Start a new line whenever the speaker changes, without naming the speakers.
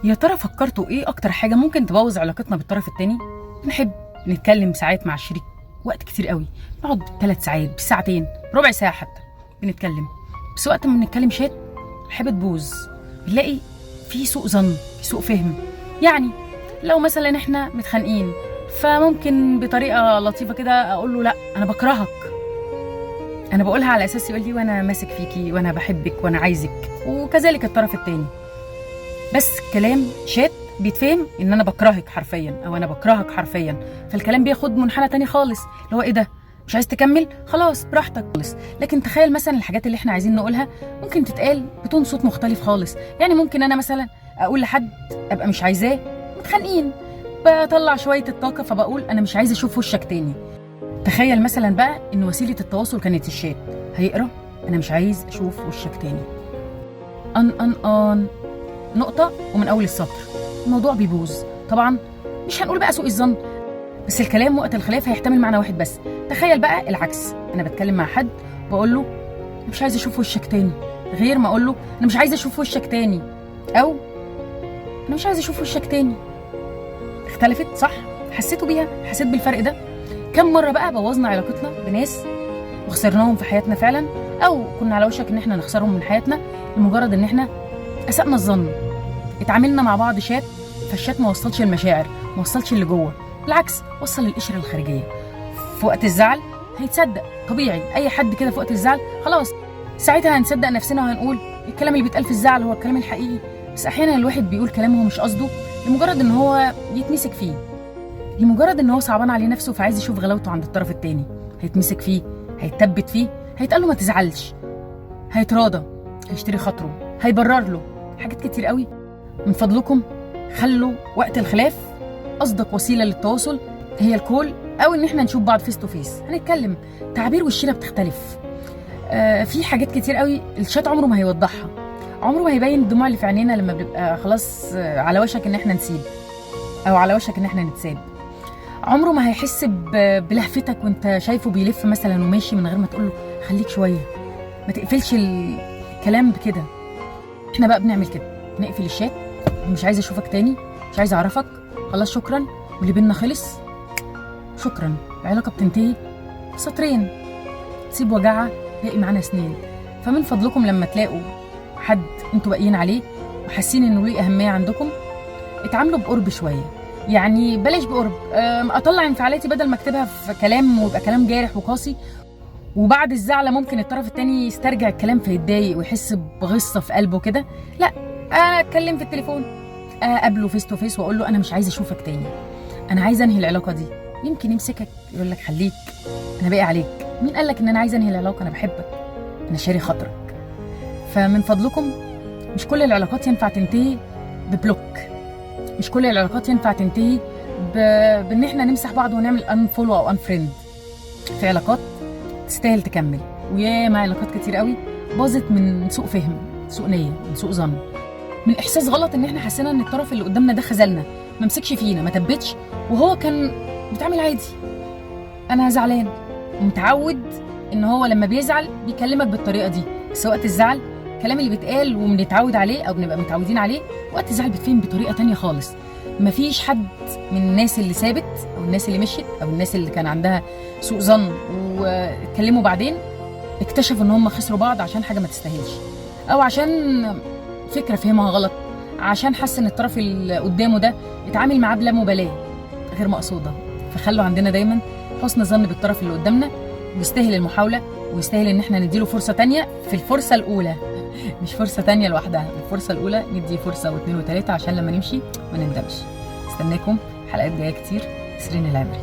يا ترى فكرتوا ايه اكتر حاجه ممكن تبوظ علاقتنا بالطرف التاني؟ بنحب نتكلم ساعات مع الشريك، وقت كتير قوي، نقعد 3 ساعات بالساعتين، ربع ساعه حتى بنتكلم. بس وقت ما بنتكلم شات الحاجه تبوظ، بنلاقي في سوء ظن، في سوء فهم. يعني لو مثلا احنا متخانقين، فممكن بطريقه لطيفه كده اقول له لا انا بكرهك. انا بقولها على اساس يقول لي وانا ماسك فيكي وانا بحبك وانا عايزك، وكذلك الطرف التاني. بس كلام شات بيتفهم ان انا بكرهك حرفيا او انا بكرهك حرفيا، فالكلام بياخد منحنى تاني خالص، اللي هو ايه ده؟ مش عايز تكمل؟ خلاص براحتك خالص. لكن تخيل مثلا الحاجات اللي احنا عايزين نقولها ممكن تتقال بتون صوت مختلف خالص. يعني ممكن انا مثلا اقول لحد ابقى مش عايزاه، متخانقين، بطلع شويه الطاقه فبقول انا مش عايزه اشوف وشك تاني. تخيل مثلا بقى ان وسيله التواصل كانت الشات، هيقرا انا مش عايز اشوف وشك تاني، ان نقطة ومن أول السطر، الموضوع بيبوظ. طبعا مش هنقول بقى سوء الظن، بس الكلام وقت الخلاف هيحتمل معنى واحد بس. تخيل بقى العكس، أنا بتكلم مع حد وأقول له أنا مش عايزة أشوف وشك تاني، غير ما أقول له أنا مش عايزة أشوف وشك تاني، أو أنا مش عايزة أشوف وشك تاني. اختلفت صح؟ حسيتوا بيها؟ حسيت بالفرق ده؟ كم مرة بقى بوظنا علاقتنا بناس وخسرناهم في حياتنا فعلا، أو كنا على وشك إن احنا نخسرهم من حياتنا لمجرد إن احنا أسأنا الظن. اتعاملنا مع بعض شات، فالشات ما وصلش المشاعر، ما وصلش اللي جوه، بالعكس وصل القشره الخارجيه. في وقت الزعل هيتصدق طبيعي، اي حد كده في وقت الزعل خلاص ساعتها هنصدق نفسنا وهنقول الكلام اللي بيتقال في الزعل هو الكلام الحقيقي. بس احيانا الواحد بيقول كلام هو مش قصده لمجرد ان هو يتمسك فيه، لمجرد ان هو صعبان عليه نفسه فعايز يشوف غلاوته عند الطرف التاني. هيتمسك فيه، هيتثبت فيه، هيتقال له ما تزعلش، هيتراضى، هيشتري خاطره، هيبرر له حاجات كتير قوي. من فضلكم خلوا وقت الخلاف أصدق وسيلة للتواصل هي الكول، أو إن احنا نشوف بعض فيس تو فيس، هنتكلم. تعابير وشنا بتختلف. في حاجات كتير قوي الشات عمره ما هيوضحها، عمره ما هيبين الدموع اللي في عينينا لما بنبقى خلاص على وشك إن احنا نسيب، أو على وشك إن احنا نتساب. عمره ما هيحس بلهفتك وانت شايفه بيلف مثلا وماشي من غير ما تقول له خليك شوية، ما تقفلش الكلام بكده. احنا بقى بنعمل كده، نقفل الشات، مش عايزه اشوفك تاني، مش عايزه اعرفك، خلاص شكرا، واللي بينا خلص، شكرا. العلاقه بتنتهي سطرين، تسيب وجعها باقي معانا سنين. فمن فضلكم لما تلاقوا حد انتوا باقيين عليه وحاسين انه ليه اهميه عندكم، اتعاملوا بقرب شويه. يعني بلاش بقرب اطلع انفعالاتي بدل ما اكتبها في كلام ويبقى كلام جارح وقاسي، وبعد الزعله ممكن الطرف التاني يسترجع الكلام فيتضايق ويحس بغصه في قلبه كده. لا، انا اتكلم في التليفون، اقابله فيس تو فيس واقول له انا مش عايزه اشوفك تاني، انا عايزه انهي العلاقه دي. يمكن يمسكك يقول لك خليك، انا باقي عليك. مين قال لك ان انا عايزه انهي العلاقه؟ انا بحبك، انا شاري خاطرك. فمن فضلكم مش كل العلاقات ينفع تنتهي ببلوك، مش كل العلاقات ينفع تنتهي بان احنا نمسح بعض ونعمل انفولو او انفريند. في علاقات تستاهل تكمل، وياما علاقات كتير قوي باظت من سوء فهم، سوء نيه، من سوء ظن، من احساس غلط ان احنا حسينا ان الطرف اللي قدامنا ده خذلنا، ما مسكش فينا، ما تبتش، وهو كان بيتعامل عادي. انا زعلان ومتعود ان هو لما بيزعل بيكلمك بالطريقه دي، بس وقت الزعل الكلام اللي بيتقال وبنتعود عليه او بنبقى متعودين عليه وقت الزعل بيتفهم بطريقه تانية خالص. مفيش حد من الناس اللي ثابت او الناس اللي مشيت او الناس اللي كان عندها سوء ظن واتكلموا بعدين اكتشفوا ان هم خسروا بعض عشان حاجه ما تستاهلش، او عشان فكره فهمها غلط، عشان حس ان الطرف اللي قدامه ده اتعامل معاه بلا مبالاه غير مقصوده. فخلوا عندنا دايما حسن ظن بالطرف اللي قدامنا، ويستاهل المحاوله، ويستاهل ان احنا نديله فرصه تانية في الفرصه الاولى، مش فرصه تانية لوحدها، الفرصه الاولى ندي فرصه واثنين وثلاثه عشان لما نمشي ما نندمش. استناكم حلقات جايه كتير. سيرين العمري.